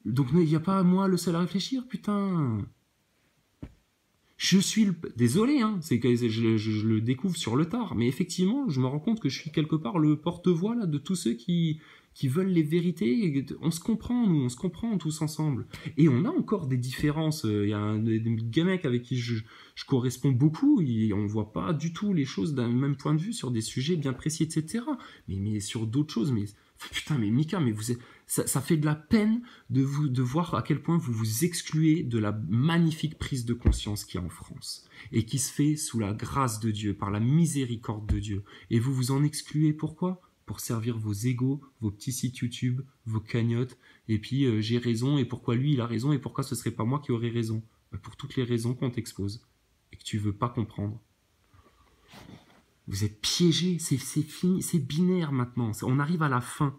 Donc il n'y a pas moi le seul à réfléchir, putain. Je suis désolé, hein, c'est que je le découvre sur le tard, mais effectivement, je me rends compte que je suis quelque part le porte-voix là de tous ceux qui veulent les vérités. On se comprend, nous, on se comprend tous ensemble. Et on a encore des différences. Il y a des mecs avec qui je corresponds beaucoup, on voit pas du tout les choses d'un même point de vue sur des sujets bien précis, etc. Mais sur d'autres choses, mais putain, mais Mika, mais vous êtes, ça fait de la peine de voir à quel point vous vous excluez de la magnifique prise de conscience qu'il y a en France et qui se fait sous la grâce de Dieu, par la miséricorde de Dieu. Et vous vous en excluez, pourquoi ? Pour servir vos égos, vos petits sites YouTube, vos cagnottes, et puis j'ai raison, et pourquoi lui il a raison, et pourquoi ce serait pas moi qui aurais raison ? Pour toutes les raisons qu'on t'expose, et que tu veux pas comprendre. Vous êtes piégés, c'est fini, c'est binaire maintenant, on arrive à la fin,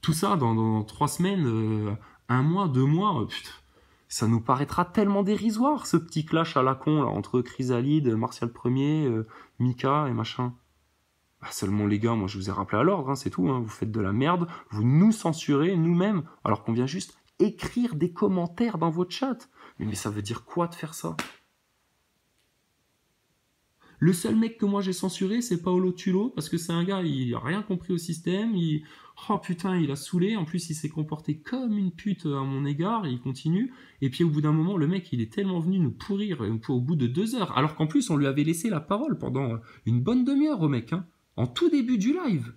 Tout ça dans 3 semaines, 1 mois, 2 mois, putain, ça nous paraîtra tellement dérisoire, ce petit clash à la con là, entre Chrysalide, Martial Ier, Mika et machin. Bah seulement les gars, moi je vous ai rappelé à l'ordre, hein, c'est tout, hein, vous faites de la merde, vous nous censurez nous-mêmes, alors qu'on vient juste écrire des commentaires dans votre chat. Mais ça veut dire quoi de faire ça ? Le seul mec que moi j'ai censuré, c'est Paolo Tulo, parce que c'est un gars, il a rien compris au système, oh putain, il a saoulé, en plus il s'est comporté comme une pute à mon égard, et il continue, et puis au bout d'un moment, le mec, il est tellement venu nous pourrir au bout de 2 heures, alors qu'en plus on lui avait laissé la parole pendant une bonne demi-heure au mec, hein, en tout début du live.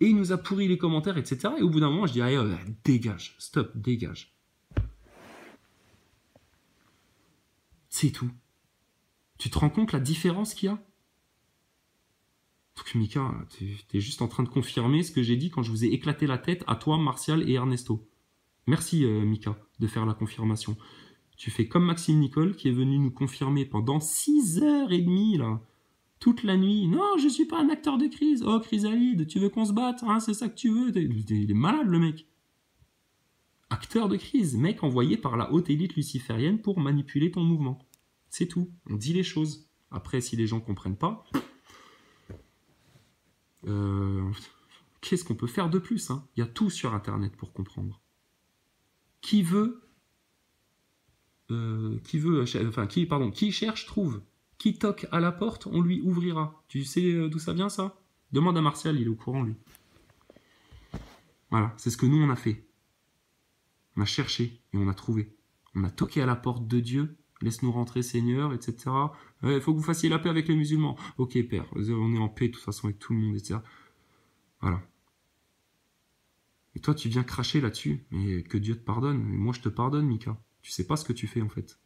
Et il nous a pourri les commentaires, etc. Et au bout d'un moment, je dis, allez, dégage, stop, dégage. C'est tout. Tu te rends compte la différence qu'il y a ? Donc Mika, t'es juste en train de confirmer ce que j'ai dit quand je vous ai éclaté la tête à toi, Martial et Ernesto. Merci Mika de faire la confirmation. Tu fais comme Maxime Nicole qui est venu nous confirmer pendant 6h30 là, toute la nuit. Non, je suis pas un acteur de crise. Oh Chrysalide, tu veux qu'on se batte, hein, c'est ça que tu veux. Il est malade le mec. Acteur de crise, mec envoyé par la haute élite luciférienne pour manipuler ton mouvement. C'est tout, on dit les choses. Après, si les gens comprennent pas, qu'est-ce qu'on peut faire de plus, hein ? Il y a tout sur Internet pour comprendre. Qui cherche, trouve. Qui toque à la porte, on lui ouvrira. Tu sais d'où ça vient, ça ? Demande à Martial, il est au courant, lui. Voilà, c'est ce que nous, on a fait. On a cherché et on a trouvé. On a toqué à la porte de Dieu. Laisse-nous rentrer, Seigneur, etc. Il faut que vous fassiez la paix avec les musulmans. Ok, Père, on est en paix de toute façon avec tout le monde, etc. Voilà. Et toi, tu viens cracher là-dessus. Mais que Dieu te pardonne. Mais moi, je te pardonne, Mika. Tu sais pas ce que tu fais, en fait.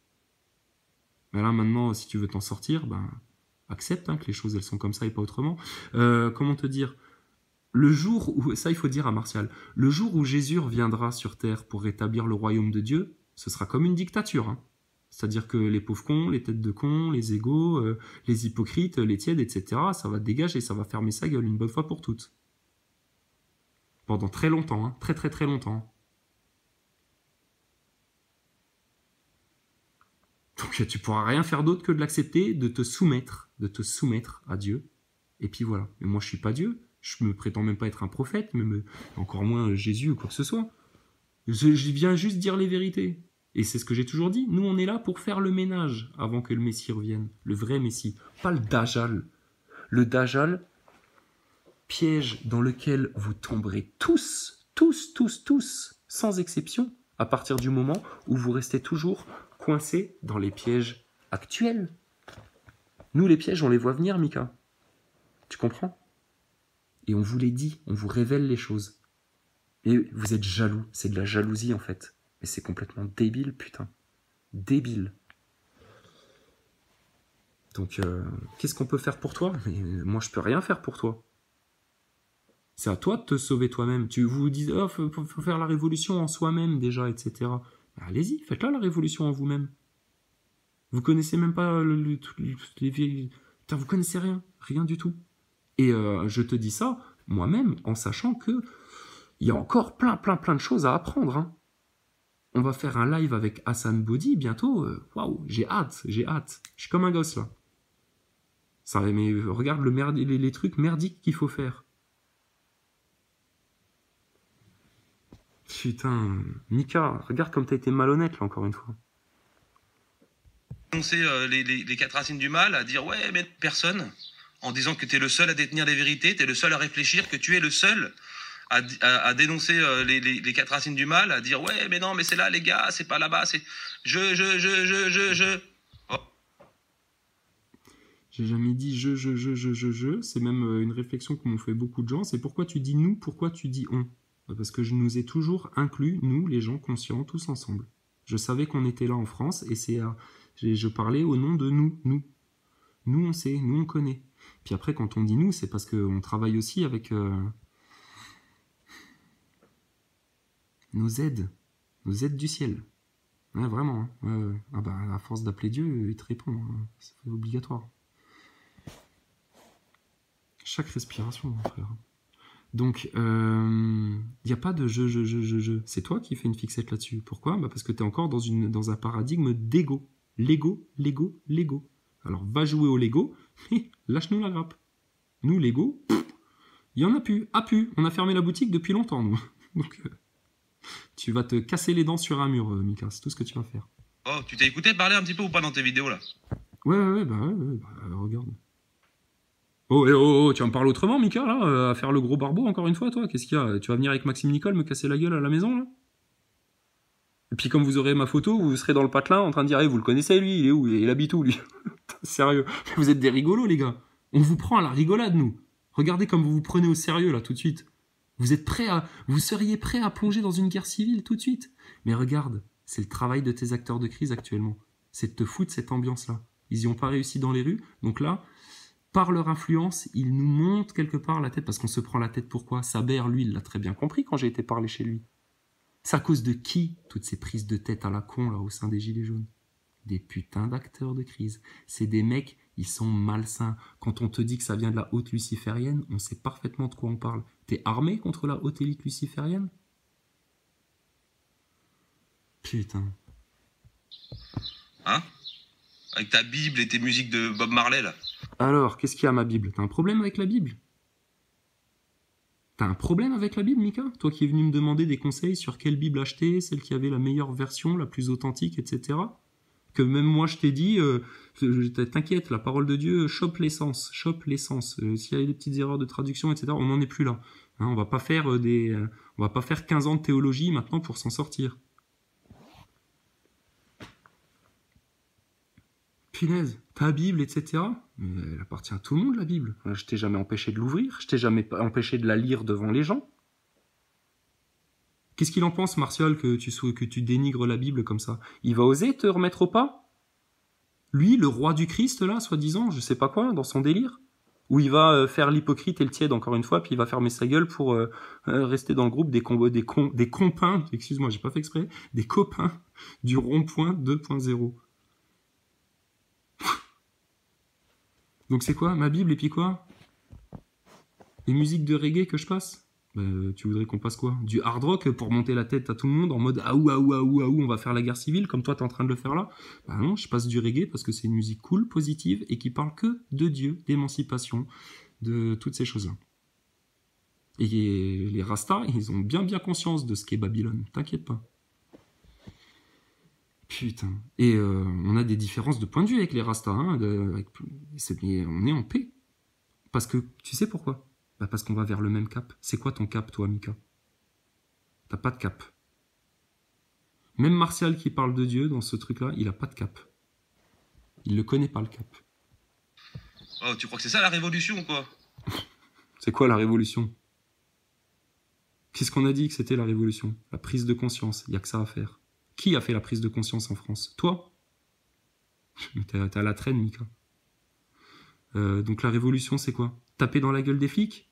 Mais là, maintenant, si tu veux t'en sortir, ben, accepte que les choses, elles sont comme ça et pas autrement. Comment te dire ? Le jour où, ça il faut dire à Martial, le jour où Jésus reviendra sur terre pour rétablir le royaume de Dieu, ce sera comme une dictature, hein. C'est-à-dire que les pauvres cons, les têtes de cons, les égos, les hypocrites, les tièdes, etc., ça va dégager, ça va fermer sa gueule une bonne fois pour toutes. Pendant très longtemps, hein, très très très longtemps. Donc tu pourras rien faire d'autre que de l'accepter, de te soumettre à Dieu. Et puis voilà. Mais moi je suis pas Dieu, je me prétends même pas être un prophète, encore moins Jésus ou quoi que ce soit. Je viens juste dire les vérités. Et c'est ce que j'ai toujours dit. Nous, on est là pour faire le ménage avant que le Messie revienne. Le vrai Messie. Pas le Dajjal. Le Dajjal, piège dans lequel vous tomberez tous, sans exception, à partir du moment où vous restez toujours coincés dans les pièges actuels. Nous, les pièges, on les voit venir, Mika. Tu comprends ? Et on vous les dit, on vous révèle les choses. Et vous êtes jaloux, c'est de la jalousie en fait. Mais c'est complètement débile, putain. Débile. Donc, qu'est-ce qu'on peut faire pour toi ? Mais moi, je peux rien faire pour toi. C'est à toi de te sauver toi-même. Tu vous dis, oh, faut faire la révolution en soi-même déjà, etc. Allez-y, faites-la la révolution en vous-même. Vous connaissez même pas Putain, vous connaissez rien du tout. Et je te dis ça, moi-même, en sachant que il y a encore plein de choses à apprendre, hein. On va faire un live avec Hassan Body bientôt. Waouh, j'ai hâte. Je suis comme un gosse là. Ça, mais regarde les trucs merdiques qu'il faut faire. Putain, Mika, regarde comme t'as été malhonnête, là, encore une fois. Dénoncer les quatre racines du mal, à dire ouais, mais personne, en disant que tu es le seul à détenir les vérités, tu es le seul à réfléchir, que tu es le seul à dénoncer les quatre racines du mal, à dire ouais, mais non, mais c'est là, les gars, c'est pas là-bas, c'est je. Oh. J'ai jamais dit je. C'est même une réflexion que m'ont fait beaucoup de gens. C'est pourquoi tu dis nous, pourquoi tu dis on? Parce que je nous ai toujours inclus, nous, les gens conscients, tous ensemble. Je savais qu'on était là en France et je parlais au nom de nous. Nous, on sait, nous, on connaît. Puis après, quand on dit nous, c'est parce qu'on travaille aussi avec nos aides du ciel. Ouais, vraiment. Hein. Ouais. Ah bah, à force d'appeler Dieu, il te répond. Hein. C'est obligatoire. Chaque respiration, mon frère. Donc, il n'y a pas de je. C'est toi qui fais une fixette là-dessus. Pourquoi? Bah parce que tu es encore dans un paradigme d'ego. L'ego. Alors, va jouer au Lego, et lâche-nous la grappe. Nous, Lego, il n'y en a plus. On a fermé la boutique depuis longtemps, nous. Donc, tu vas te casser les dents sur un mur, Mika. C'est tout ce que tu vas faire. Oh, tu t'es écouté parler un petit peu ou pas dans tes vidéos, là? Ouais, regarde. Oh, tu vas me parler autrement, Mika, là, à faire le gros barbeau, encore une fois, toi? Qu'est-ce qu'il y a? Tu vas venir avec Maxime Nicole me casser la gueule à la maison, là? Et puis, comme vous aurez ma photo, vous serez dans le patelin en train de dire, hey, vous le connaissez, lui? Il est où? Il habite où, lui? Sérieux. Vous êtes des rigolos, les gars. On vous prend à la rigolade, nous. Regardez comme vous vous prenez au sérieux, là, tout de suite. Vous seriez prêts à plonger dans une guerre civile, tout de suite. Mais regarde, c'est le travail de tes acteurs de crise actuellement. C'est de te foutre cette ambiance-là. Ils n'y ont pas réussi dans les rues, donc là... Par leur influence, ils nous montent quelque part la tête, parce qu'on se prend la tête pourquoi? Saber, lui, il l'a très bien compris quand j'ai été parler chez lui. C'est à cause de qui, toutes ces prises de tête à la con, là, au sein des Gilets jaunes? Des putains d'acteurs de crise. C'est des mecs, ils sont malsains. Quand on te dit que ça vient de la haute luciférienne, on sait parfaitement de quoi on parle. T'es armé contre la haute élite luciférienne? Putain. Hein? Avec ta Bible et tes musiques de Bob Marley, là. Alors, qu'est-ce qu'il y a à ma Bible? T'as un problème avec la Bible? T'as un problème avec la Bible, Mika? Toi qui es venu me demander des conseils sur quelle Bible acheter, celle qui avait la meilleure version, la plus authentique, etc. Que même moi je t'ai dit, t'inquiète, la parole de Dieu, chope l'essence. S'il y a des petites erreurs de traduction, etc., on n'en est plus là. Hein, on va pas faire 15 ans de théologie maintenant pour s'en sortir. Punaise, ta Bible, etc. Mais elle appartient à tout le monde, la Bible. Je t'ai jamais empêché de l'ouvrir, je t'ai jamais empêché de la lire devant les gens. Qu'est-ce qu'il en pense, Martial, que tu dénigres la Bible comme ça? Il va oser te remettre au pas? Lui, le roi du Christ, là, soi-disant, je sais pas quoi, dans son délire? Où il va faire l'hypocrite et le tiède, encore une fois, puis il va fermer sa gueule pour rester dans le groupe des compins, excuse-moi, j'ai pas fait exprès, des copains du rond-point 2.0. Donc c'est quoi, ma Bible et puis quoi? Les musiques de reggae que je passe? Tu voudrais qu'on passe quoi? Du hard rock pour monter la tête à tout le monde en mode aou, on va faire la guerre civile comme toi t'es en train de le faire là? Bah non, je passe du reggae parce que c'est une musique cool, positive et qui parle que de Dieu, d'émancipation, de toutes ces choses-là. Et les Rastas, ils ont bien conscience de ce qu'est Babylone, t'inquiète pas. Putain. Et on a des différences de point de vue avec les Rastas, hein, mais on est en paix. Parce que, tu sais pourquoi? Bah parce qu'on va vers le même cap. C'est quoi ton cap, toi, Mika? T'as pas de cap. Même Martial qui parle de Dieu dans ce truc-là, il a pas de cap. Il le connaît pas, le cap. Oh, tu crois que c'est ça la révolution, quoi? C'est quoi la révolution? Qu'est-ce qu'on a dit que c'était la révolution? La prise de conscience. Il y a que ça à faire. Qui a fait la prise de conscience en France? Toi? T'es à la traîne, Mika. Donc la révolution, c'est quoi? Taper dans la gueule des flics?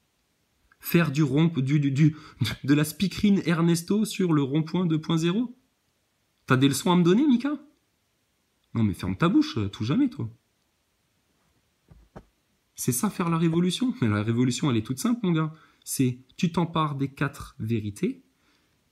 Faire de la speakerine Ernesto sur le rond-point 2.0? T'as des leçons à me donner, Mika? Non mais ferme ta bouche, tout jamais, toi. C'est ça, faire la révolution? Mais la révolution, elle est toute simple, mon gars. C'est, tu t'empares des 4 vérités,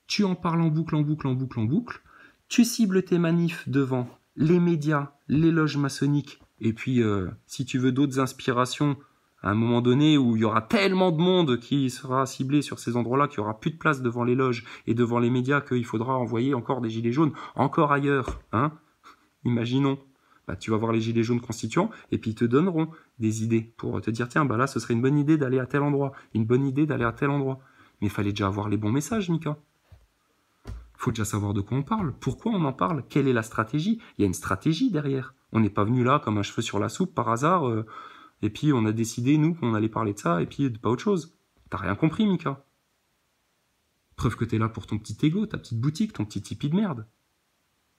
tu en parles en boucle, tu cibles tes manifs devant les médias, les loges maçonniques, et puis, si tu veux d'autres inspirations, À un moment donné où il y aura tellement de monde qui sera ciblé sur ces endroits-là, qu'il n'y aura plus de place devant les loges et devant les médias, qu'il faudra envoyer encore des gilets jaunes, encore ailleurs, hein. Imaginons. Bah, tu vas voir les gilets jaunes constituants, et puis ils te donneront des idées pour te dire, tiens, bah là, ce serait une bonne idée d'aller à tel endroit, une bonne idée d'aller à tel endroit. Mais il fallait déjà avoir les bons messages, Mika. Il faut déjà savoir de quoi on parle, pourquoi on en parle, quelle est la stratégie. Il y a une stratégie derrière. On n'est pas venu là comme un cheveu sur la soupe par hasard, et puis on a décidé, nous, qu'on allait parler de ça, et puis pas autre chose. T'as rien compris, Mika. Preuve que t'es là pour ton petit ego, ta petite boutique, ton petit tipi de merde.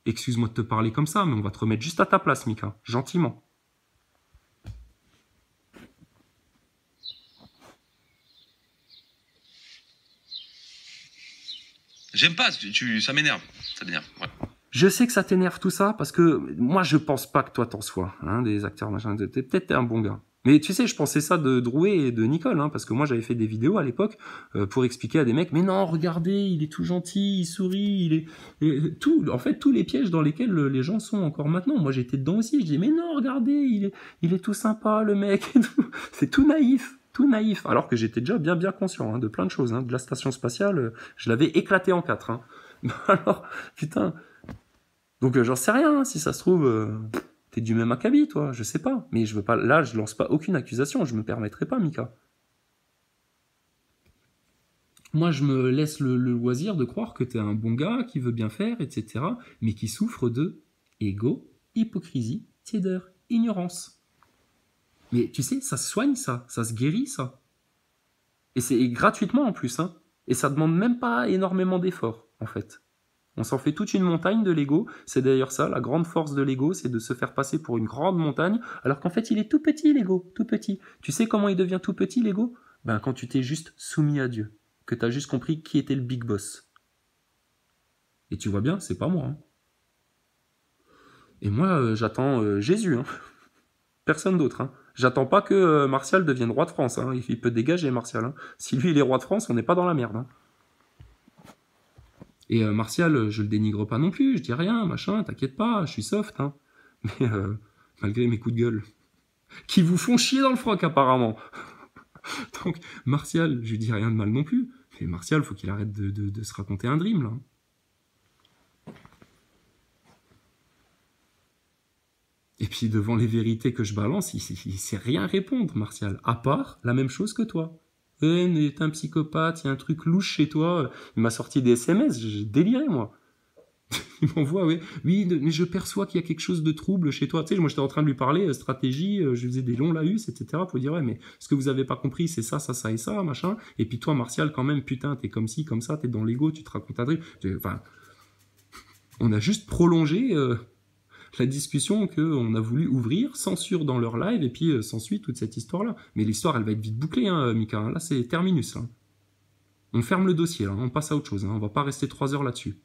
Excuse-moi de te parler comme ça, mais on va te remettre juste à ta place, Mika, gentiment. J'aime pas, ça m'énerve. Ça m'énerve, ouais. Je sais que ça t'énerve tout ça, parce que moi, je pense pas que toi t'en sois, hein, des acteurs, machin. Peut-être un bon gars. Mais tu sais, je pensais ça de Drouet et de Nicole, hein, parce que moi, j'avais fait des vidéos à l'époque pour expliquer à des mecs, mais non, regardez, il est tout gentil, il sourit, en fait, tous les pièges dans lesquels les gens sont encore maintenant. Moi, j'étais dedans aussi, je dis, mais non, regardez, il est tout sympa, le mec, et tout. C'est tout naïf. Tout naïf, alors que j'étais déjà bien conscient, hein, de plein de choses, hein, de la station spatiale, je l'avais éclaté en 4. Hein. Alors, putain. Donc j'en sais rien, hein, si ça se trouve, t'es du même acabit, toi, je sais pas. Mais je veux pas, là, je lance pas aucune accusation, je me permettrai pas, Mika. Moi, je me laisse le loisir de croire que t'es un bon gars, qui veut bien faire, etc., mais qui souffre de égo, hypocrisie, tiédeur, ignorance. Mais tu sais, ça se soigne, ça se guérit, ça. Et c'est gratuitement en plus, hein. Et ça demande même pas énormément d'efforts, en fait. On s'en fait toute une montagne de l'ego. C'est d'ailleurs ça, la grande force de l'ego, c'est de se faire passer pour une grande montagne, alors qu'en fait, il est tout petit, l'ego, tout petit. Tu sais comment il devient tout petit, l'ego? Ben, quand tu t'es juste soumis à Dieu, que t'as juste compris qui était le big boss. Et tu vois bien, c'est pas moi. Hein. Et moi, j'attends Jésus, hein. Personne d'autre, hein. J'attends pas que Martial devienne roi de France, hein. Il peut dégager, Martial. Hein. Si lui, il est roi de France, on n'est pas dans la merde, hein. Et Martial, je le dénigre pas non plus, je dis rien, machin, t'inquiète pas, je suis soft, hein. Mais malgré mes coups de gueule, qui vous font chier dans le froc apparemment. Donc Martial, je lui dis rien de mal non plus. Mais Martial, faut qu'il arrête de se raconter un dream, là. Et puis devant les vérités que je balance, il sait rien répondre, Martial, à part la même chose que toi. Mais t'es un psychopathe, il y a un truc louche chez toi. Il m'a sorti des SMS, j'ai déliré, moi. Il m'envoie, oui, mais je perçois qu'il y a quelque chose de trouble chez toi. Tu sais, moi, j'étais en train de lui parler stratégie, je faisais des longs laïus, etc. pour dire, ouais, mais ce que vous avez pas compris, c'est ça, ça, ça et ça, machin. Et puis toi, Martial, quand même, putain, t'es comme ci, comme ça, t'es dans l'ego, tu te racontes un truc. Enfin, on a juste prolongé la discussion qu'on a voulu ouvrir, censure dans leur live, et puis s'ensuit toute cette histoire-là. Mais l'histoire, elle va être vite bouclée, hein, Mika. Hein. Là, c'est terminus. Hein. On ferme le dossier, là. On passe à autre chose. Hein. On va pas rester 3 heures là-dessus.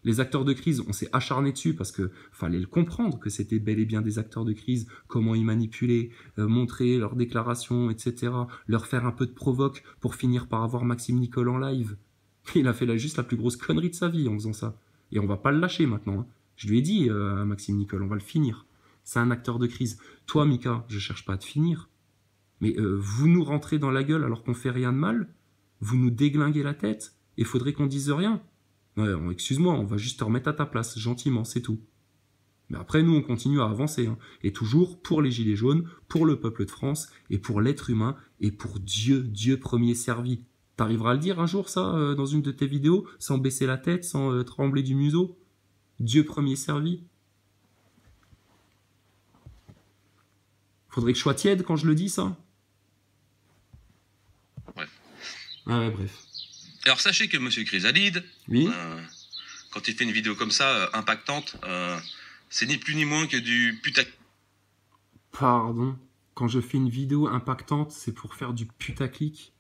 Les acteurs de crise, on s'est acharné dessus parce que fallait le comprendre que c'était bel et bien des acteurs de crise, comment ils manipulaient, montrer leurs déclarations, etc., leur faire un peu de provoque pour finir par avoir Maxime Nicole en live. Il a fait juste la plus grosse connerie de sa vie en faisant ça. Et on va pas le lâcher maintenant. Hein. Je lui ai dit à Maxime Nicole, on va le finir. C'est un acteur de crise. Toi, Mika, je cherche pas à te finir. Mais vous nous rentrez dans la gueule alors qu'on fait rien de mal. Vous nous déglinguez la tête. Et faudrait qu'on dise rien. Ouais, excuse-moi, on va juste te remettre à ta place, gentiment, c'est tout. Mais après, nous, on continue à avancer. Hein. Et toujours pour les Gilets jaunes, pour le peuple de France, et pour l'être humain, et pour Dieu, Dieu premier servi. T'arriveras à le dire un jour, ça, dans une de tes vidéos, sans baisser la tête, sans trembler du museau? Dieu premier servi. Faudrait que je sois tiède quand je le dis, ça? Ouais. Ah ouais, bref. Alors sachez que Monsieur Chrysalide, oui quand il fait une vidéo comme ça, impactante, c'est ni plus ni moins que du putaclic. Pardon. Quand je fais une vidéo impactante, c'est pour faire du putaclic.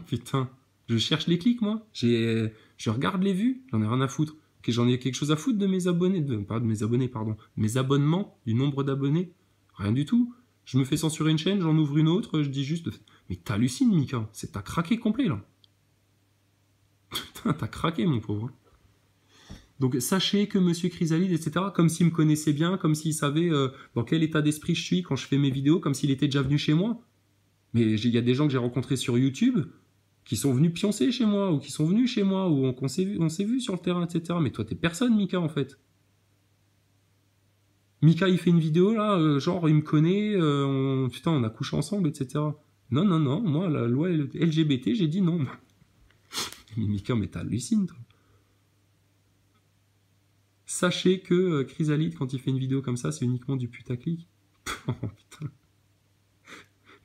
Putain. Je cherche les clics, moi. Je regarde les vues. J'en ai rien à foutre. Que j'en ai quelque chose à foutre de mes abonnés. Pas de mes abonnés, pardon. Mes abonnements, du nombre d'abonnés. Rien du tout. Je me fais censurer une chaîne, j'en ouvre une autre, je dis juste... Mais t'hallucines, Mika. T'as craqué complet, là. Putain, t'as craqué, mon pauvre. Donc sachez que Monsieur Chrysalide, etc., comme s'il me connaissait bien, comme s'il savait dans quel état d'esprit je suis quand je fais mes vidéos, comme s'il était déjà venu chez moi. Mais il y a des gens que j'ai rencontrés sur YouTube qui sont venus pioncer chez moi, ou qui sont venus chez moi, ou on s'est vu sur le terrain, etc. Mais toi, t'es personne, Mika, en fait. Mika, il fait une vidéo, là, genre, il me connaît, putain, on a couché ensemble, etc. Non, non, non, moi, la loi LGBT, j'ai dit non. Mais Mika, mais t'hallucines, toi. Sachez que Chrysalide, quand il fait une vidéo comme ça, c'est uniquement du putaclic. Oh, putain.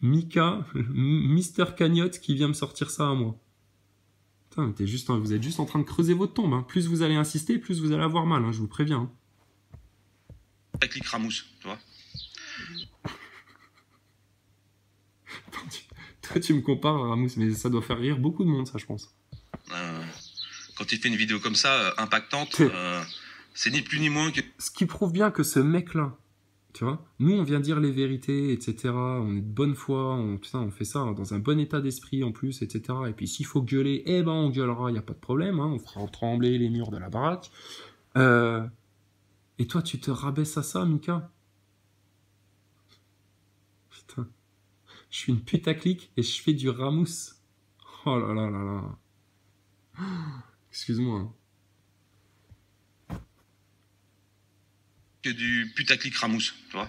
Mika, Mister Cagnotte qui vient me sortir ça à moi. Putain, mais vous êtes juste en train de creuser votre tombe. Hein. Plus vous allez insister, plus vous allez avoir mal, hein, je vous préviens. Hein. Putaclic Ramous, tu vois. Toi, tu me compares à Ramous, mais ça doit faire rire beaucoup de monde, ça, je pense. Quand il fait une vidéo comme ça, impactante, c'est ni plus ni moins que... Ce qui prouve bien que ce mec-là, tu vois, nous, on vient dire les vérités, etc. On est de bonne foi, on fait ça dans un bon état d'esprit en plus, etc. Et puis s'il faut gueuler, eh ben on gueulera, il n'y a pas de problème, hein, on fera trembler les murs de la baraque. Et toi, tu te rabaisses à ça, Mika? Putain. Je suis une putaclic et je fais du Ramous. Oh là là là là. Excuse-moi. Que du putaclic Ramous, tu vois.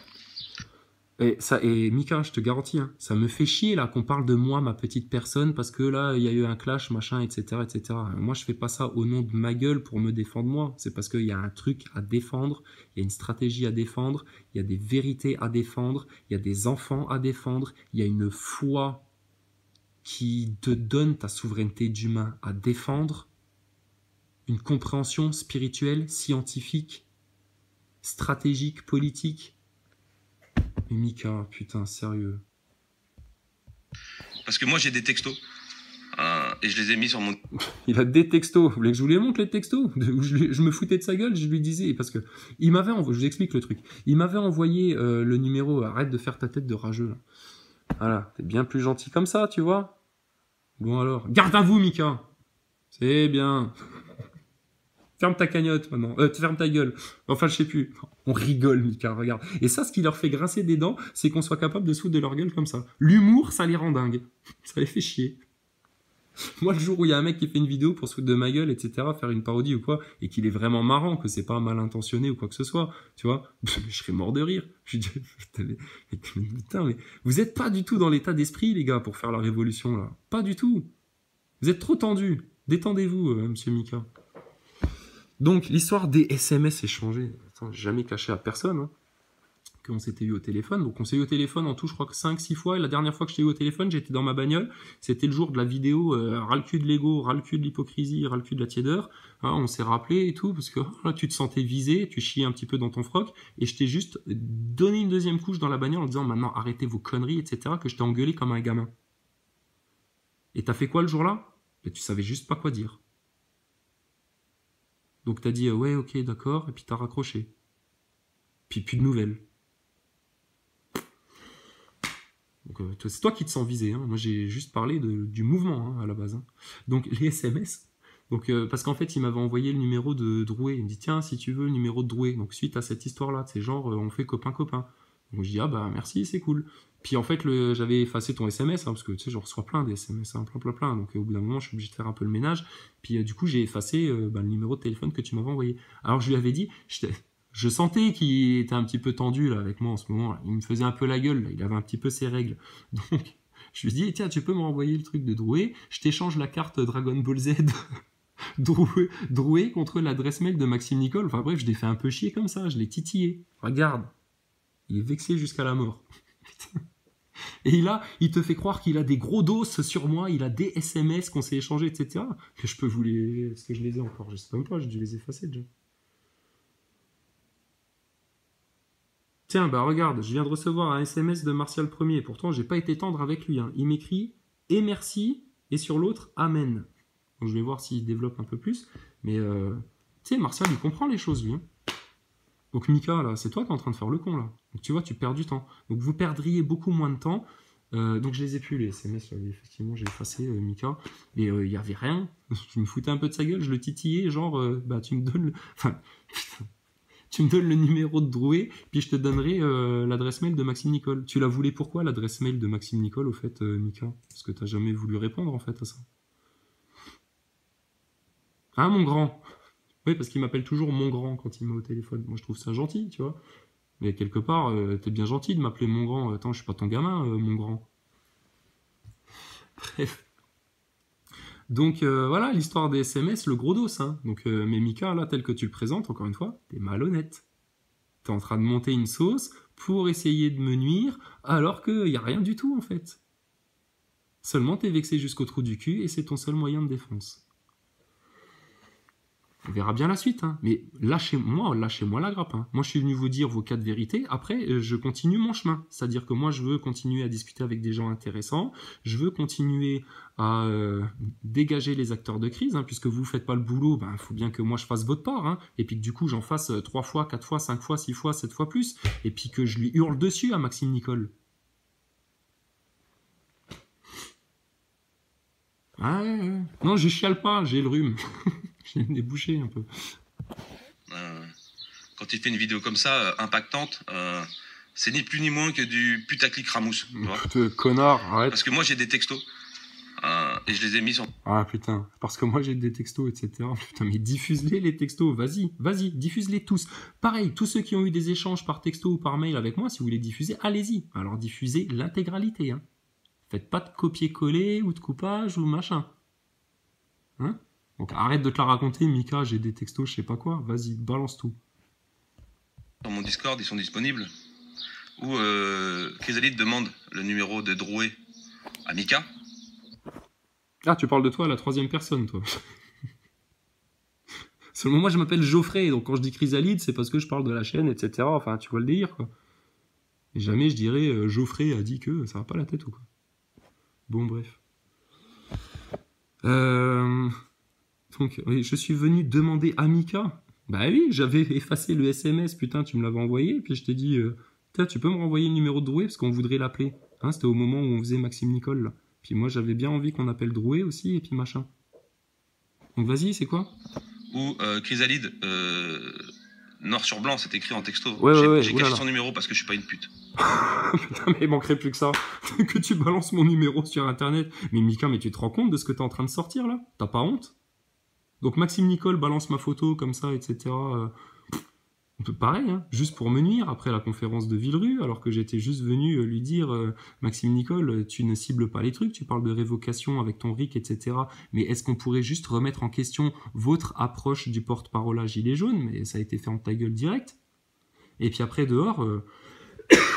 Et Mika, je te garantis, hein, ça me fait chier là qu'on parle de moi, ma petite personne, parce que là, il y a eu un clash, machin, etc., etc. Moi, je fais pas ça au nom de ma gueule pour me défendre moi. C'est parce qu'il y a un truc à défendre, il y a une stratégie à défendre, il y a des vérités à défendre, il y a des enfants à défendre, il y a une foi qui te donne ta souveraineté d'humain à défendre, une compréhension spirituelle, scientifique, stratégique, politique. Mais Mika, putain, sérieux. Parce que moi, j'ai des textos. Et je les ai mis sur mon... Il a des textos. Vous voulez que je vous les montre, les textos? Je me foutais de sa gueule, je lui disais... Parce que il m'avait envoyé... Je vous explique le truc. Il m'avait envoyé le numéro... Arrête de faire ta tête de rageux, là. Voilà, t'es bien plus gentil comme ça, tu vois. Bon alors, garde à vous, Mika. C'est bien. Ferme ta cagnotte maintenant. Ferme ta gueule. Enfin, je sais plus. On rigole, Mika, regarde. Et ça, ce qui leur fait grincer des dents, c'est qu'on soit capable de se foutre de leur gueule comme ça. L'humour, ça les rend dingues. Ça les fait chier. Moi, le jour où il y a un mec qui fait une vidéo pour se foutre de ma gueule, etc., faire une parodie ou quoi, et qu'il est vraiment marrant, que c'est pas mal intentionné ou quoi que ce soit, tu vois, je serais mort de rire. Je dis, putain, mais vous êtes pas du tout dans l'état d'esprit, les gars, pour faire la révolution, là. Pas du tout. Vous êtes trop tendus. Détendez-vous, monsieur Mika. Donc, l'histoire des SMS échangés. Attends, j'ai jamais caché à personne, hein, qu'on s'était eu au téléphone. Donc, on s'est eu au téléphone en tout, je crois que 5-6 fois. Et la dernière fois que je t'ai eu au téléphone, j'étais dans ma bagnole. C'était le jour de la vidéo ras le cul de l'ego, ras le cul de l'hypocrisie, ras le cul de la tiédeur. Hein, on s'est rappelé et tout, parce que là, tu te sentais visé, tu chiais un petit peu dans ton froc. Et je t'ai juste donné une deuxième couche dans la bagnole en disant, maintenant, arrêtez vos conneries, etc., que je t'ai engueulé comme un gamin. Et t'as fait quoi le jour-là? Ben, tu savais juste pas quoi dire. Donc t'as dit ouais, ok, d'accord, et puis t'as raccroché. Puis plus de nouvelles. Donc c'est toi qui te sens visé, hein. Moi j'ai juste parlé du mouvement, hein, à la base. Hein. Donc les SMS. Donc parce qu'en fait il m'avait envoyé le numéro de Drouet. Il me dit tiens, si tu veux le numéro de Drouet. Donc suite à cette histoire-là, c'est genre on fait copain-copain. Donc je dis ah bah merci, c'est cool. Puis en fait j'avais effacé ton SMS, hein, parce que tu sais je reçois plein des SMS, hein, plein. Donc au bout d'un moment je suis obligé de faire un peu le ménage. Puis du coup j'ai effacé le numéro de téléphone que tu m'avais envoyé. Alors je lui avais dit, je sentais qu'il était un petit peu tendu là avec moi en ce moment. Là. Il me faisait un peu la gueule, là. Il avait un petit peu ses règles. Donc je lui ai dit tiens tu peux me renvoyer le truc de Drouet, je t'échange la carte Dragon Ball Z. Drouet contre l'adresse mail de Maxime Nicole. Enfin bref, je l'ai fait un peu chier comme ça, je l'ai titillé. Regarde. Il est vexé jusqu'à la mort. Et là, il te fait croire qu'il a des gros dos sur moi, il a des SMS qu'on s'est échangés, etc. Que je peux vous les... Est-ce que je les ai encore? Je sais même pas, j'ai dû les effacer déjà. Tiens, bah regarde, je viens de recevoir un SMS de Martial Premier. Pourtant, j'ai pas été tendre avec lui. Hein. Il m'écrit « Et merci » et sur l'autre « Amen ». Donc je vais voir s'il développe un peu plus. Mais, tu sais, Martial, il comprend les choses, lui. Hein. Donc Mika, là, c'est toi qui es en train de faire le con, là. Donc tu vois, tu perds du temps. Donc vous perdriez beaucoup moins de temps Donc je les ai plus, les SMS, là, effectivement, j'ai effacé Mika. Et il y avait rien. Je me foutais un peu de sa gueule, je le titillais, genre, bah tu me donnes le... Enfin, tu me donnes le numéro de Drouet, puis je te donnerai l'adresse mail de Maxime Nicole. Tu la voulais pourquoi, l'adresse mail de Maxime Nicole, au fait, Mika? Parce que t'as jamais voulu répondre, en fait, à ça. Hein, mon grand? Oui, parce qu'il m'appelle toujours mon grand quand il m'a au téléphone. Moi, je trouve ça gentil, tu vois. Mais quelque part, t'es bien gentil de m'appeler mon grand. Attends, je suis pas ton gamin, mon grand. Bref. Donc voilà, l'histoire des SMS, le gros dos, hein. Donc, mais Mika, là, tel que tu le présentes, encore une fois, t'es malhonnête. T'es en train de monter une sauce pour essayer de me nuire, alors qu'il n'y a rien du tout, en fait. Seulement, t'es vexé jusqu'au trou du cul, et c'est ton seul moyen de défense. On verra bien la suite, hein. Mais lâchez-moi la grappe, hein. Moi, je suis venu vous dire vos 4 vérités. Après, je continue mon chemin. C'est-à-dire que moi, je veux continuer à discuter avec des gens intéressants. Je veux continuer à dégager les acteurs de crise, hein, puisque vous ne faites pas le boulot. Ben, faut bien que moi, je fasse votre part, hein, et puis que du coup, j'en fasse 3 fois, 4 fois, 5 fois, 6 fois, 7 fois plus. Et puis que je lui hurle dessus à Maxime Nicole. Ah, ouais. Non, je chiale pas, j'ai le rhume. J'ai débouché un peu. Quand il fait une vidéo comme ça, impactante, c'est ni plus ni moins que du putaclic ramousse. Connard, arrête. Parce que moi j'ai des textos et je les ai mis sur... Ah putain, parce que moi j'ai des textos, etc. Putain, mais diffuse-les textos, vas-y, diffuse-les tous. Pareil, tous ceux qui ont eu des échanges par texto ou par mail avec moi, si vous voulez diffuser, allez-y. Alors diffusez l'intégralité, hein. Faites pas de copier-coller ou de coupage ou machin. Hein? Donc arrête de te la raconter, Mika, j'ai des textos, je sais pas quoi. Vas-y, balance tout. Dans mon Discord, ils sont disponibles. Où Chrysalide demande le numéro de Drouet à Mika. Ah, tu parles de toi à la 3e personne, toi. Seulement moi, je m'appelle Geoffrey, donc quand je dis Chrysalide, c'est parce que je parle de la chaîne, etc. Enfin, tu vois le délire, quoi. Et jamais je dirais Geoffrey a dit que ça va pas la tête ou quoi. Bon, bref. Donc, oui, je suis venu demander à Mika. Bah oui, j'avais effacé le SMS, putain, tu me l'avais envoyé, et puis je t'ai dit, tu peux me renvoyer le numéro de Drouet, parce qu'on voudrait l'appeler. Hein, c'était au moment où on faisait Maxime Nicole, là. Puis moi, j'avais bien envie qu'on appelle Drouet aussi, et puis machin. Donc vas-y, c'est quoi? Ou Chrysalide, noir sur blanc, c'est écrit en texto. Ouais, j'ai caché son numéro parce que je suis pas une pute. Putain, mais il manquerait plus que ça. Que tu balances mon numéro sur Internet. Mais Mika, mais tu te rends compte de ce que t'es en train de sortir, là? T'as pas honte? Donc Maxime Nicole balance ma photo comme ça, etc. Pareil, hein, juste pour me nuire après la conférence de Villerue, alors que j'étais juste venu lui dire Maxime Nicole, tu ne cibles pas les trucs, tu parles de révocation avec ton RIC, etc. Mais est-ce qu'on pourrait juste remettre en question votre approche du porte-parole à Gilets jaunes? Mais ça a été fait en ta gueule direct. Et puis après, dehors,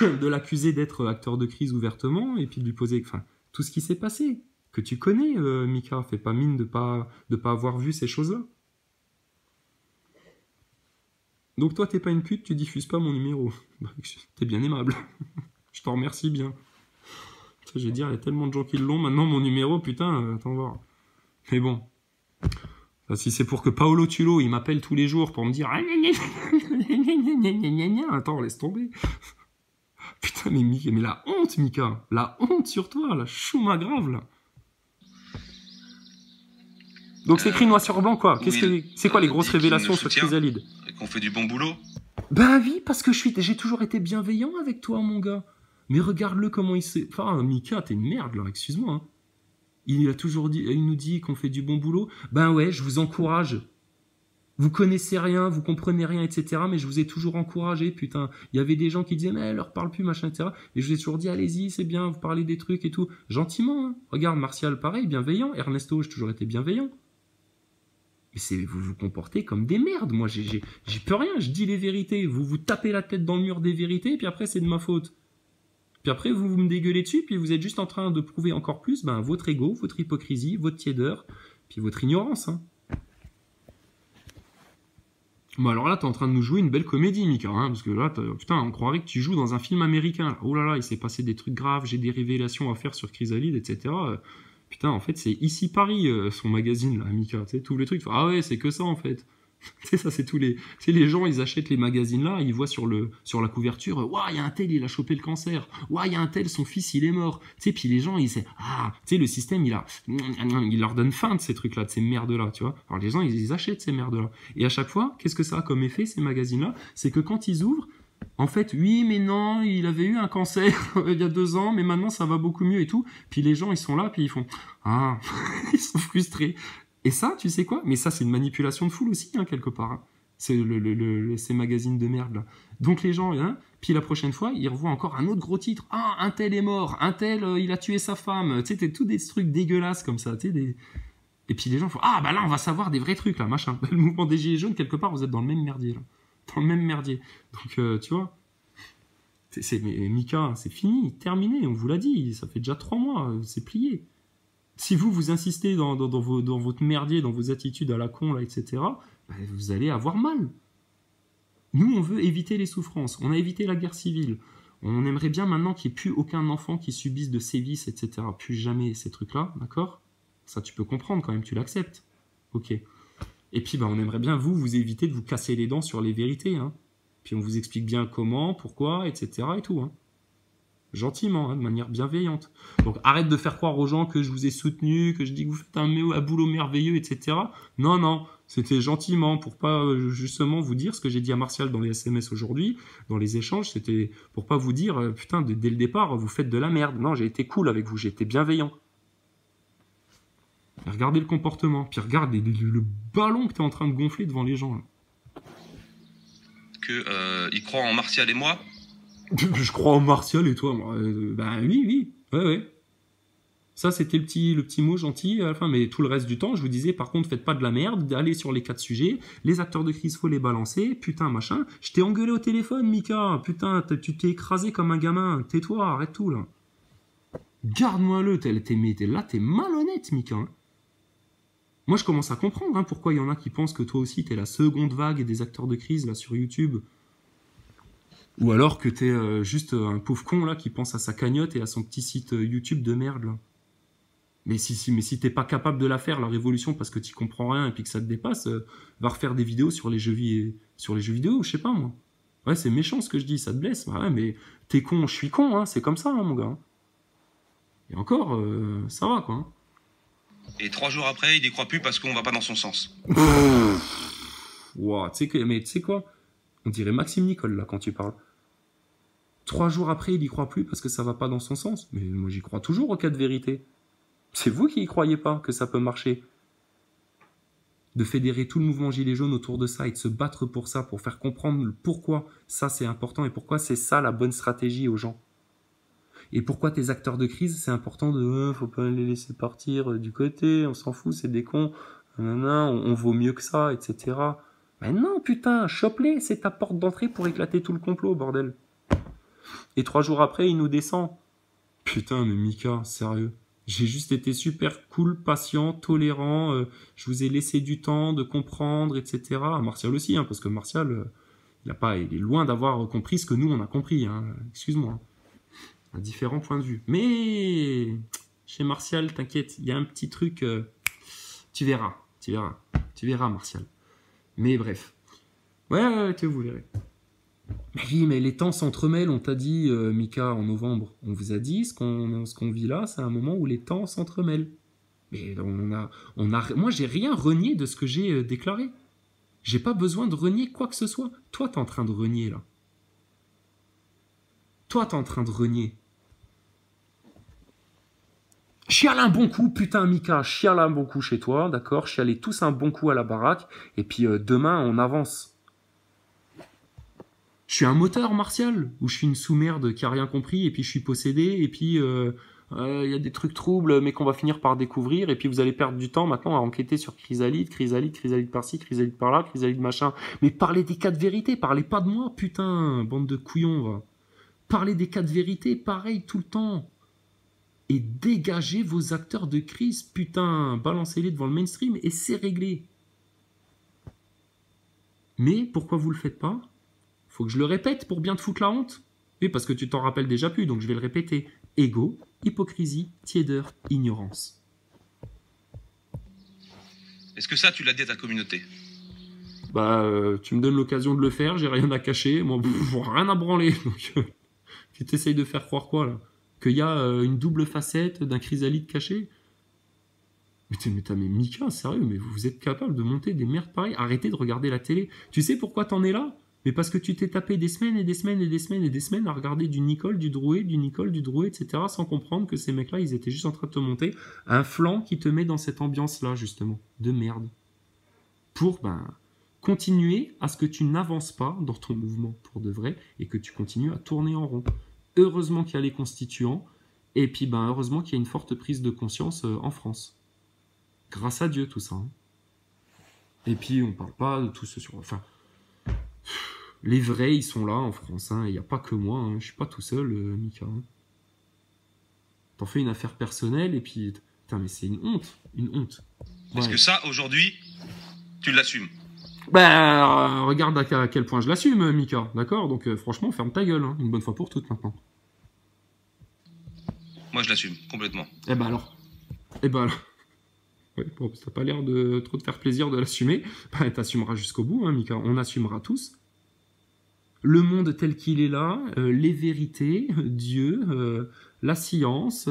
de l'accuser d'être acteur de crise ouvertement, et puis de lui poser tout ce qui s'est passé, que tu connais, Mika. Fais pas mine de pas avoir vu ces choses-là. Donc toi, t'es pas une pute, tu diffuses pas mon numéro. T'es bien aimable. Je t'en remercie bien. Je vais dire, il y a tellement de gens qui l'ont. Maintenant, mon numéro, putain, attends voir. Mais bon. Enfin, si c'est pour que Paolo Tulo, il m'appelle tous les jours pour me dire... Attends, laisse tomber. Putain, mais la honte, Mika. La honte sur toi, la chouma grave, là. Donc c'est écrit noir sur blanc, quoi. C'est quoi les grosses révélations sur Chrysalide? Qu'on fait du bon boulot. Ben oui, parce que j'ai toujours été bienveillant avec toi, mon gars. Mais regarde-le comment il s'est... Enfin, Mika, t'es une merde, là, excuse-moi. Hein. Il nous dit qu'on fait du bon boulot. Ben ouais, je vous encourage. Vous connaissez rien, vous comprenez rien, etc. Mais je vous ai toujours encouragé, putain. Il y avait des gens qui disaient, mais elle leur parle plus, machin, etc. Et je vous ai toujours dit, allez-y, c'est bien, vous parlez des trucs et tout. Gentiment, hein. Regarde, Martial, pareil, bienveillant. Ernesto, j'ai toujours été bienveillant. Mais vous vous comportez comme des merdes. Moi, j'y peux rien. Je dis les vérités. Vous vous tapez la tête dans le mur des vérités, puis après, c'est de ma faute. Puis après, vous me dégueulez dessus, puis vous êtes juste en train de prouver encore plus votre ego, votre hypocrisie, votre tiédeur, puis votre ignorance. Hein. Bon, alors là, t'es en train de nous jouer une belle comédie, Mika. Hein, parce que là, putain, on croirait que tu joues dans un film américain. Là. Oh là là, il s'est passé des trucs graves, j'ai des révélations à faire sur Chrysalide, etc. Putain, en fait, c'est Ici Paris, son magazine, là, Mika. Tu sais, tous les trucs. Ah ouais, c'est que ça, en fait. Tu sais, ça, c'est tous les... Tu sais, les gens, ils achètent les magazines là, ils voient sur la couverture, ouah, il y a un tel, il a chopé le cancer. Ouah, il y a un tel, son fils, il est mort. Tu sais, puis les gens, tu sais, le système, il leur donne faim de ces trucs-là, de ces merdes-là, tu vois. Alors les gens, ils achètent ces merdes-là. Et à chaque fois, qu'est-ce que ça a comme effet, ces magazines-là? C'est que quand ils ouvrent, en fait, oui, mais non, il avait eu un cancer il y a 2 ans, mais maintenant ça va beaucoup mieux et tout. Puis les gens, ils sont là, puis ils font, ah, ils sont frustrés. Et ça, tu sais quoi? Mais ça, c'est une manipulation de foule aussi, hein, quelque part. Hein. C'est ces magazines de merde, là. Donc les gens, hein, puis la prochaine fois, ils revoient encore un autre gros titre. Ah, un tel est mort, un tel, il a tué sa femme. Tu sais, tous des trucs dégueulasses comme ça, tu sais, Et puis les gens font, ah, bah là, on va savoir des vrais trucs, là, machin. Le mouvement des Gilets jaunes, quelque part, vous êtes dans le même merdier, là. Dans le même merdier. Donc, tu vois, mais Mika, c'est fini, terminé, on vous l'a dit, ça fait déjà 3 mois, c'est plié. Si vous insistez dans votre merdier, dans vos attitudes à la con, là, etc., bah, vous allez avoir mal. Nous, on veut éviter les souffrances. On a évité la guerre civile. On aimerait bien maintenant qu'il n'y ait plus aucun enfant qui subisse de sévices, etc. Plus jamais ces trucs-là, d'accord? Ça, tu peux comprendre quand même, tu l'acceptes. Ok. Et puis, bah, on aimerait bien vous éviter de vous casser les dents sur les vérités. Hein. Puis on vous explique bien comment, pourquoi, etc. et tout. Hein. Gentiment, hein, de manière bienveillante. Donc arrête de faire croire aux gens que je vous ai soutenu, que je dis que vous faites un boulot merveilleux, etc. Non, non, c'était gentiment pour pas justement vous dire ce que j'ai dit à Martial dans les SMS aujourd'hui, dans les échanges, c'était pour pas vous dire, putain, dès le départ, vous faites de la merde. Non, j'ai été cool avec vous, j'ai été bienveillant. Et regardez le comportement, puis regardez le ballon que t'es en train de gonfler devant les gens. Là. Il croit en Martial et moi. Je crois en Martial et toi, moi. Ben oui, ouais. Ça, c'était le petit mot gentil à la fin, mais tout le reste du temps, je vous disais, par contre, faites pas de la merde, allez sur les 4 sujets, les acteurs de crise, faut les balancer, putain, machin. Je t'ai engueulé au téléphone, Mika, putain, tu t'es écrasé comme un gamin, tais-toi, arrête tout, là. Garde-moi-le, t'es malhonnête, Mika. Hein. Moi, je commence à comprendre hein, pourquoi il y en a qui pensent que toi aussi, t'es la seconde vague des acteurs de crise, là, sur YouTube. Ou alors que t'es juste un pauvre con là qui pense à sa cagnotte et à son petit site YouTube de merde là. Mais si t'es pas capable de la faire la révolution parce que t'y comprends rien et puis que ça te dépasse, va refaire des vidéos sur les jeux vidéo, je sais pas moi. Ouais, c'est méchant ce que je dis, ça te blesse. Ouais, mais t'es con, je suis con, hein, c'est comme ça hein, mon gars. Et encore, ça va quoi. Hein. Et 3 jours après, il y croit plus parce qu'on va pas dans son sens. Wow, mais tu sais quoi? On dirait Maxime Nicole, là, quand tu parles. 3 jours après, il y croit plus parce que ça va pas dans son sens. Mais moi, j'y crois toujours au cas de vérité. C'est vous qui y croyez pas que ça peut marcher. De fédérer tout le mouvement Gilets jaunes autour de ça et de se battre pour ça, pour faire comprendre pourquoi ça c'est important et pourquoi c'est ça la bonne stratégie aux gens. Et pourquoi tes acteurs de crise, c'est important de faut pas les laisser partir du côté, on s'en fout, c'est des cons, on vaut mieux que ça, etc. Mais non, putain, chope-les, c'est ta porte d'entrée pour éclater tout le complot, bordel. Et 3 jours après, il nous descend. Putain, mais Mika, sérieux. J'ai juste été super cool, patient, tolérant, je vous ai laissé du temps de comprendre, etc. Martial aussi, hein, parce que Martial, il est loin d'avoir compris ce que nous, on a compris. Hein. Excuse-moi. À différents points de vue. Mais chez Martial, t'inquiète, il y a un petit truc... tu verras, Martial. Mais bref. Ouais, vous verrez. Mais oui, mais les temps s'entremêlent, on t'a dit, Mika, en novembre. On vous a dit, ce qu'on vit là, c'est un moment où les temps s'entremêlent. Mais moi, j'ai rien renié de ce que j'ai déclaré. J'ai pas besoin de renier quoi que ce soit. Toi, t'es en train de renier, là. Toi, t'es en train de renier. Chiale un bon coup, putain, Mika, chiale un bon coup chez toi, d'accord? Chialez tous un bon coup à la baraque, et puis demain, on avance. Je suis un moteur, Martial, ou je suis une sous-merde qui a rien compris, et puis je suis possédé, et puis il y a des trucs troubles, mais qu'on va finir par découvrir, et puis vous allez perdre du temps maintenant à enquêter sur Chrysalide par-ci, Chrysalide par-là, Chrysalide machin. Mais parlez des cas de vérité, parlez pas de moi, putain, bande de couillons, va. Parlez des cas de vérité, pareil, tout le temps. Et dégagez vos acteurs de crise, putain, balancez-les devant le mainstream et c'est réglé. Mais pourquoi vous le faites pas? Faut que je le répète pour bien te foutre la honte. Oui, parce que tu t'en rappelles déjà plus, donc je vais le répéter. Égo, hypocrisie, tiédeur, ignorance. Est-ce que ça, tu l'as dit à ta communauté? Bah, tu me donnes l'occasion de le faire, j'ai rien à cacher, moi, rien à branler. Donc, tu t'essayes de faire croire quoi, là? Qu'il y a une double facette d'un chrysalide caché? Mais Mika, sérieux, mais vous êtes capable de monter des merdes pareilles? Arrêtez de regarder la télé. Tu sais pourquoi t'en es là? Mais parce que tu t'es tapé des semaines et des semaines et des semaines et des semaines à regarder du Nicole, du Drouet, etc., sans comprendre que ces mecs-là, ils étaient juste en train de te monter un flanc qui te met dans cette ambiance-là, justement, de merde. Pour, continuer à ce que tu n'avances pas dans ton mouvement pour de vrai et que tu continues à tourner en rond. Heureusement qu'il y a les constituants et puis, heureusement qu'il y a une forte prise de conscience en France. Grâce à Dieu, tout ça. Hein. Et puis, on parle pas de tout ce sur... Enfin, les vrais, ils sont là en France. Il n'y a pas que moi. Je suis pas tout seul, Mika. Hein. T'en fais une affaire personnelle et puis... Putain, mais c'est une honte. Une honte. Parce que ça, aujourd'hui, tu l'assumes. Regarde à quel point je l'assume, Mika. D'accord? Donc, franchement, ferme ta gueule. Hein, une bonne fois pour toutes, maintenant. Moi, je l'assume, complètement. Eh ben alors. Ouais, bon, ça n'a pas l'air de trop te faire plaisir de l'assumer. T'assumeras jusqu'au bout, hein, Mika. On assumera tous. Le monde tel qu'il est là, les vérités, Dieu, la science.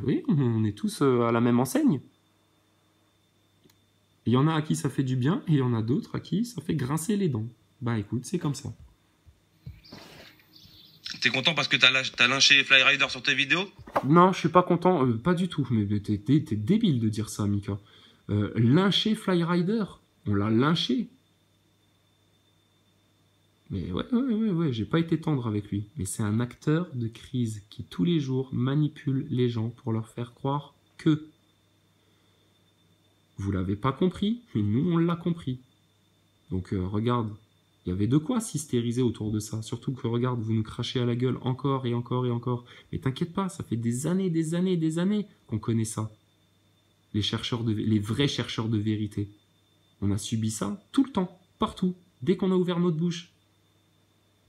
Oui, on est tous à la même enseigne. Il y en a à qui ça fait du bien, et il y en a d'autres à qui ça fait grincer les dents. Écoute, c'est comme ça. T'es content parce que t'as lynché Flyrider sur tes vidéos? Non, je suis pas content, pas du tout. Mais t'es débile de dire ça, Mika. Lyncher Flyrider, on l'a lynché. Mais ouais, j'ai pas été tendre avec lui. Mais c'est un acteur de crise qui tous les jours manipule les gens pour leur faire croire que... Vous l'avez pas compris, mais nous on l'a compris. Donc regarde, il y avait de quoi s'hystériser autour de ça. Surtout que regarde, vous nous crachez à la gueule encore et encore et encore. Mais t'inquiète pas, ça fait des années qu'on connaît ça. Les vrais chercheurs de vérité. On a subi ça tout le temps, partout, dès qu'on a ouvert notre bouche.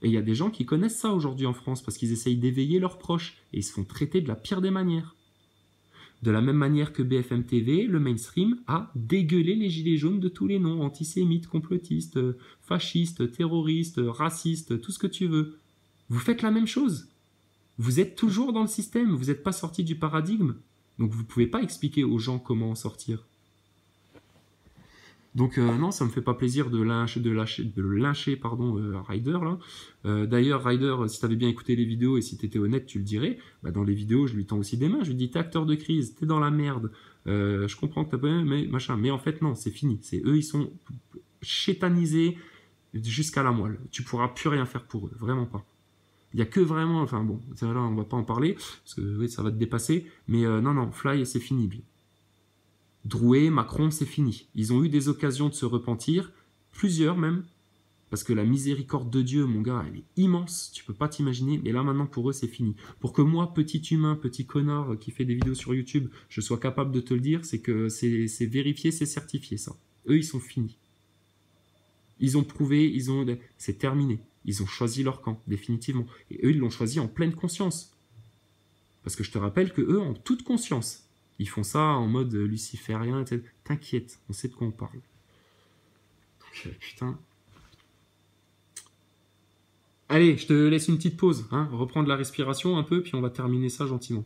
Et il y a des gens qui connaissent ça aujourd'hui en France parce qu'ils essayent d'éveiller leurs proches et ils se font traiter de la pire des manières. De la même manière que BFM TV, le mainstream a dégueulé les gilets jaunes de tous les noms, antisémites, complotistes, fascistes, terroristes, racistes, tout ce que tu veux. Vous faites la même chose. Vous êtes toujours dans le système, vous n'êtes pas sorti du paradigme. Donc vous ne pouvez pas expliquer aux gens comment en sortir. Donc non, ça me fait pas plaisir de lyncher Ryder là. D'ailleurs, Ryder, si tu avais bien écouté les vidéos et si tu étais honnête, tu le dirais. Dans les vidéos, je lui tends aussi des mains. Je lui dis, t'es acteur de crise, t'es dans la merde. Je comprends que t'as pas, mais machin. Mais en fait, non, c'est fini. C'est eux, ils sont chétanisés jusqu'à la moelle. Tu pourras plus rien faire pour eux, vraiment pas. Il y a que vraiment, enfin bon, là, on va pas en parler parce que oui, ça va te dépasser. Mais non, Fly, c'est fini, lui. Drouet, Macron, c'est fini. Ils ont eu des occasions de se repentir, plusieurs même, parce que la miséricorde de Dieu, mon gars, elle est immense, tu peux pas t'imaginer, mais là maintenant pour eux c'est fini. Pour que moi, petit humain, petit connard qui fait des vidéos sur YouTube, je sois capable de te le dire, c'est que c'est vérifié, c'est certifié ça. Eux, ils sont finis. Ils ont prouvé, c'est terminé. Ils ont choisi leur camp, définitivement. Et eux, ils l'ont choisi en pleine conscience. Parce que je te rappelle que eux, en toute conscience, ils font ça en mode luciférien, etc. T'inquiète, on sait de quoi on parle. Donc, putain. Allez, je te laisse une petite pause. Reprendre la respiration un peu, puis on va terminer ça gentiment.